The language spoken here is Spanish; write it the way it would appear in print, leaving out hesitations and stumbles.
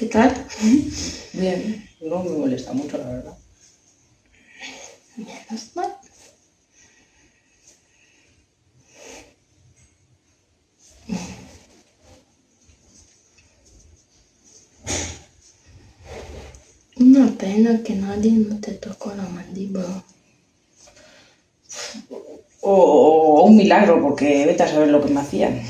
¿Qué tal? Bien, no me molesta mucho, la verdad. Menos mal. Una pena que nadie no te tocó la mandíbula. O un milagro, porque vete a saber lo que me hacían.